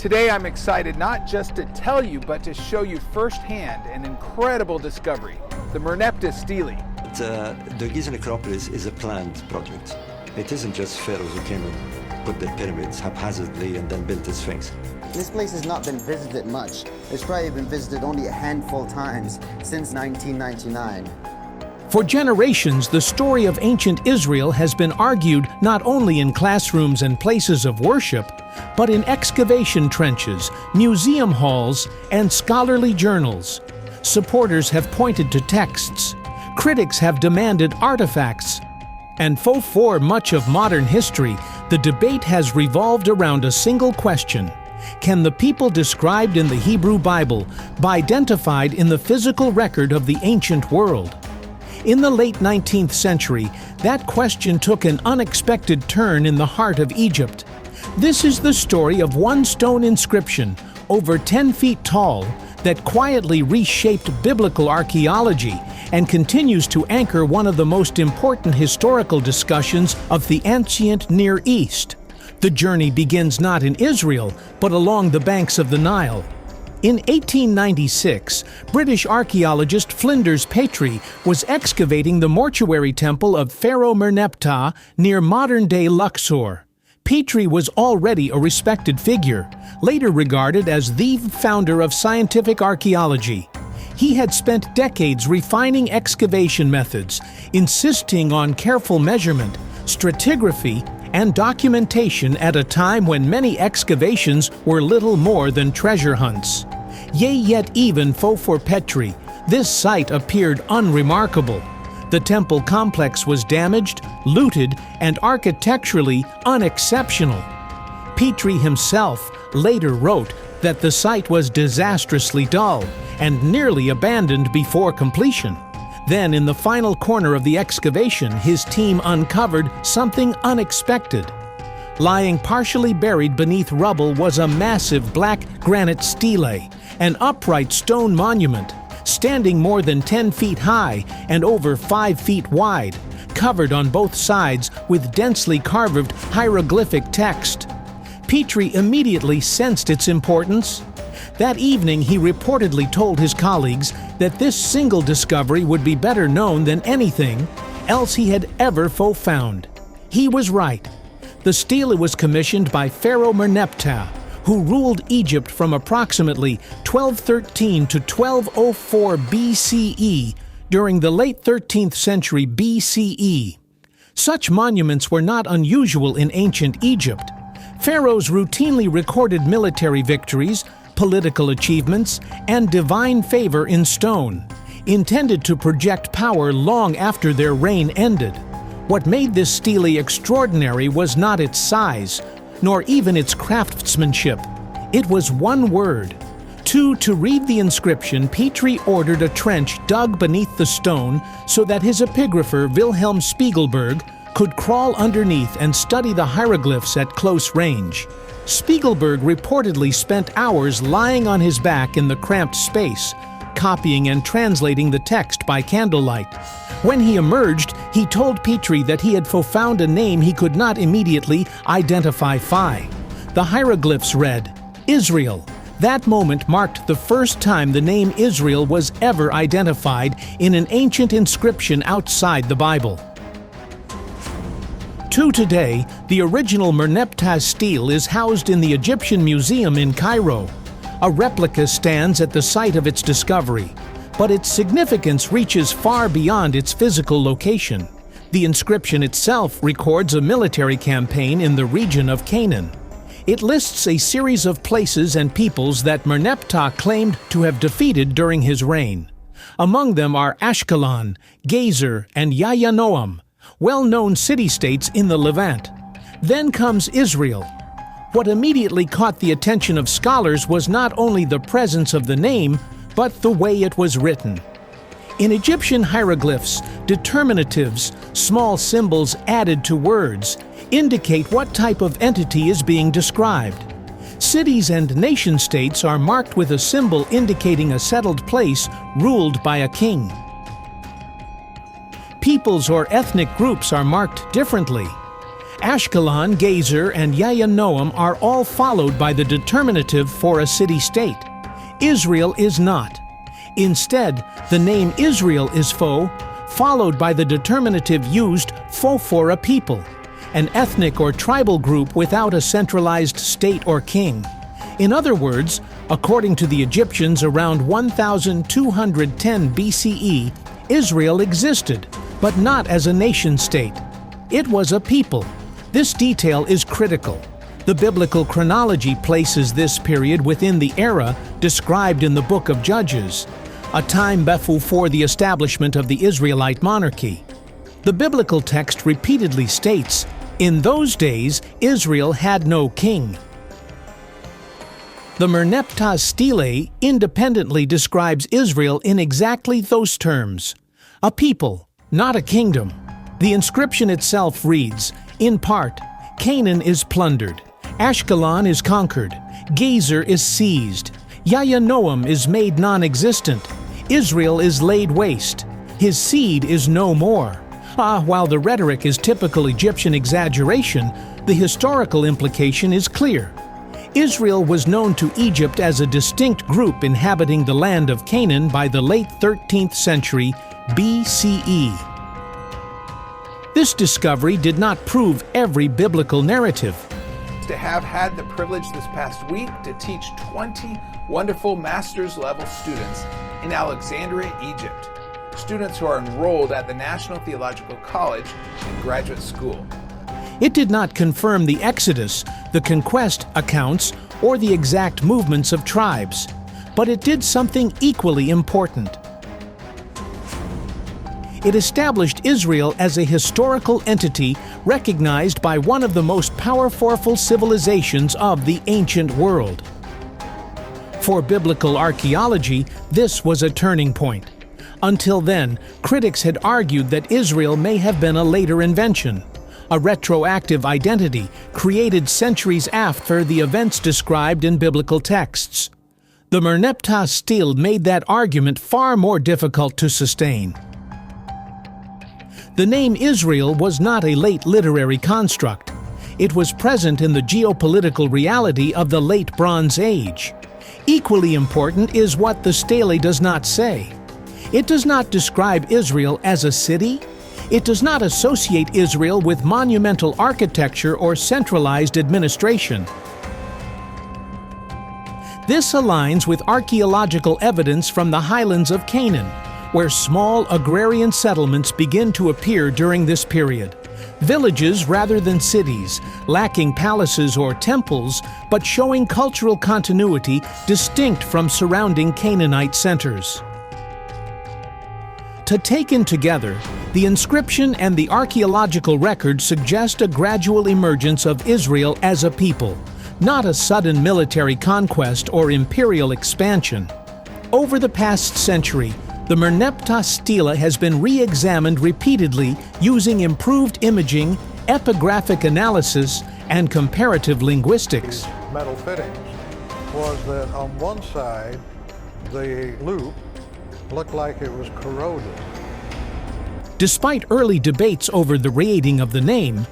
Today I'm excited not just to tell you, but to show you firsthand an incredible discovery, the Merneptah Stele. The Giza necropolis is a planned project. It isn't just pharaohs who came and put their pyramids haphazardly and then built the Sphinx. This place has not been visited much. It's probably been visited only a handful of times since 1999. For generations, the story of ancient Israel has been argued not only in classrooms and places of worship, but in excavation trenches, museum halls, and scholarly journals. Supporters have pointed to texts. Critics have demanded artifacts. And for much of modern history, the debate has revolved around a single question. Can the people described in the Hebrew Bible be identified in the physical record of the ancient world? In the late 19th century, that question took an unexpected turn in the heart of Egypt. This is the story of one stone inscription, over 10 feet tall, that quietly reshaped biblical archaeology and continues to anchor one of the most important historical discussions of the ancient Near East. The journey begins not in Israel, but along the banks of the Nile. In 1896, British archaeologist Flinders Petrie was excavating the mortuary temple of Pharaoh Merneptah near modern-day Luxor. Petrie was already a respected figure, later regarded as the founder of scientific archaeology. He had spent decades refining excavation methods, insisting on careful measurement, stratigraphy, and documentation at a time when many excavations were little more than treasure hunts. Yet even for Petrie, this site appeared unremarkable. The temple complex was damaged, looted, and architecturally unexceptional. Petrie himself later wrote that the site was disastrously dull and nearly abandoned before completion. Then, in the final corner of the excavation, his team uncovered something unexpected. Lying partially buried beneath rubble was a massive black granite stele, an upright stone monument, standing more than 10 feet high and over 5 feet wide, covered on both sides with densely carved hieroglyphic text. Petrie immediately sensed its importance. That evening, he reportedly told his colleagues that this single discovery would be better known than anything else he had ever found. He was right. The stele was commissioned by Pharaoh Merneptah, who ruled Egypt from approximately 1213 to 1204 BCE during the late 13th century BCE. Such monuments were not unusual in ancient Egypt. Pharaohs routinely recorded military victories, political achievements, and divine favor in stone, intended to project power long after their reign ended. What made this stele extraordinary was not its size, nor even its craftsmanship. It was one word. To read the inscription, Petrie ordered a trench dug beneath the stone so that his epigrapher Wilhelm Spiegelberg could crawl underneath and study the hieroglyphs at close range. Spiegelberg reportedly spent hours lying on his back in the cramped space, copying and translating the text by candlelight. When he emerged, he told Petrie that he had found a name he could not immediately identify. The hieroglyphs read, Israel. That moment marked the first time the name Israel was ever identified in an ancient inscription outside the Bible. To today, the original Merneptah Stele is housed in the Egyptian Museum in Cairo. A replica stands at the site of its discovery, but its significance reaches far beyond its physical location. The inscription itself records a military campaign in the region of Canaan. It lists a series of places and peoples that Merneptah claimed to have defeated during his reign. Among them are Ashkelon, Gezer, and Yayanoam, well-known city-states in the Levant. Then comes Israel. What immediately caught the attention of scholars was not only the presence of the name, but the way it was written. In Egyptian hieroglyphs, determinatives, small symbols added to words, indicate what type of entity is being described. Cities and nation-states are marked with a symbol indicating a settled place ruled by a king. Peoples or ethnic groups are marked differently. Ashkelon, Gezer, and Noam are all followed by the determinative for a city-state. Israel is not. Instead, the name Israel is followed by the determinative used for a people, an ethnic or tribal group without a centralized state or king. In other words, according to the Egyptians around 1210 BCE, Israel existed, but not as a nation-state. It was a people. This detail is critical. The biblical chronology places this period within the era described in the book of Judges, a time before the establishment of the Israelite monarchy. The biblical text repeatedly states, "In those days, Israel had no king." The Merneptah Stele independently describes Israel in exactly those terms: a people, not a kingdom. The inscription itself reads, in part, Canaan is plundered, Ashkelon is conquered, Gezer is seized, Noam is made non-existent, Israel is laid waste, his seed is no more. While the rhetoric is typical Egyptian exaggeration, the historical implication is clear. Israel was known to Egypt as a distinct group inhabiting the land of Canaan by the late 13th century BCE. This discovery did not prove every biblical narrative. To have had the privilege this past week to teach 20 wonderful master's level students in Alexandria, Egypt. Students who are enrolled at the National Theological College and Graduate School. It did not confirm the Exodus, the conquest accounts, or the exact movements of tribes, but it did something equally important. It established Israel as a historical entity recognized by one of the most powerful civilizations of the ancient world. For biblical archaeology, this was a turning point. Until then, critics had argued that Israel may have been a later invention, a retroactive identity created centuries after the events described in biblical texts. The Merneptah Stele made that argument far more difficult to sustain. The name Israel was not a late literary construct. It was present in the geopolitical reality of the late Bronze Age. Equally important is what the Stele does not say. It does not describe Israel as a city. It does not associate Israel with monumental architecture or centralized administration. This aligns with archaeological evidence from the highlands of Canaan, where small agrarian settlements begin to appear during this period. Villages rather than cities, lacking palaces or temples, but showing cultural continuity distinct from surrounding Canaanite centers. Taken together, the inscription and the archaeological record suggest a gradual emergence of Israel as a people, not a sudden military conquest or imperial expansion. Over the past century, the Merneptah Stele has been re-examined repeatedly using improved imaging, epigraphic analysis, and comparative linguistics. Metal fittings was that on one side, the loop looked like it was corroded. Despite early debates over the rating of the name,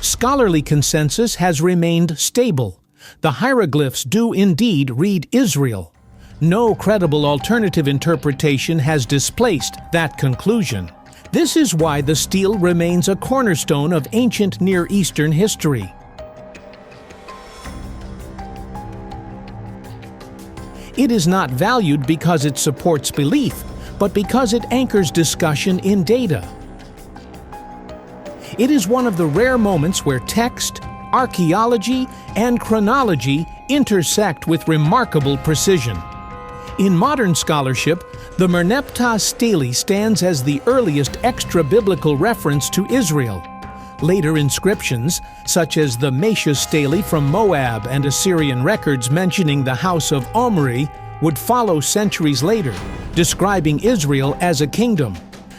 scholarly consensus has remained stable. The hieroglyphs do indeed read Israel. No credible alternative interpretation has displaced that conclusion. This is why the stele remains a cornerstone of ancient Near Eastern history. It is not valued because it supports belief, but because it anchors discussion in data. It is one of the rare moments where text, archaeology, and chronology intersect with remarkable precision. In modern scholarship, the Merneptah Stele stands as the earliest extra-biblical reference to Israel. Later inscriptions, such as the Merneptah Stele from Moab and Assyrian records mentioning the house of Omri, would follow centuries later, describing Israel as a kingdom.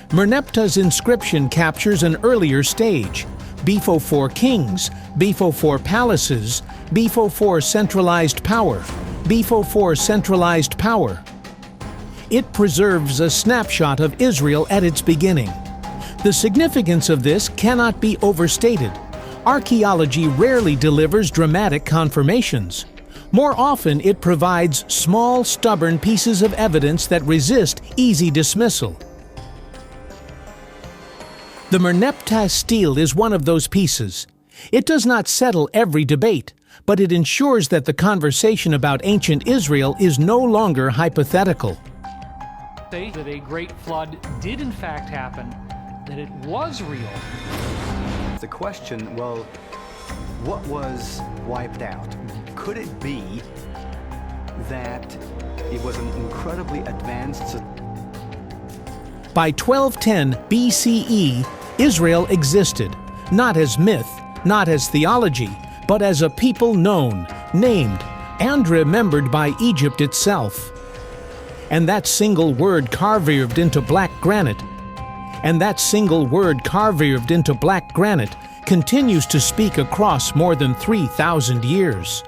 Merneptah's inscription captures an earlier stage, before kings, before palaces, before centralized power, before centralized power. It preserves a snapshot of Israel at its beginning. The significance of this cannot be overstated. Archaeology rarely delivers dramatic confirmations. More often, it provides small, stubborn pieces of evidence that resist easy dismissal. The Merneptah Stele is one of those pieces. It does not settle every debate, but it ensures that the conversation about ancient Israel is no longer hypothetical. Say that a great flood did in fact happen, that it was real. The question, well, what was wiped out? Could it be that it was an incredibly advanced... By 1210 BCE, Israel existed, not as myth, not as theology, but as a people known, named, and remembered by Egypt itself. And that single word carved into black granite, continues to speak across more than 3,000 years.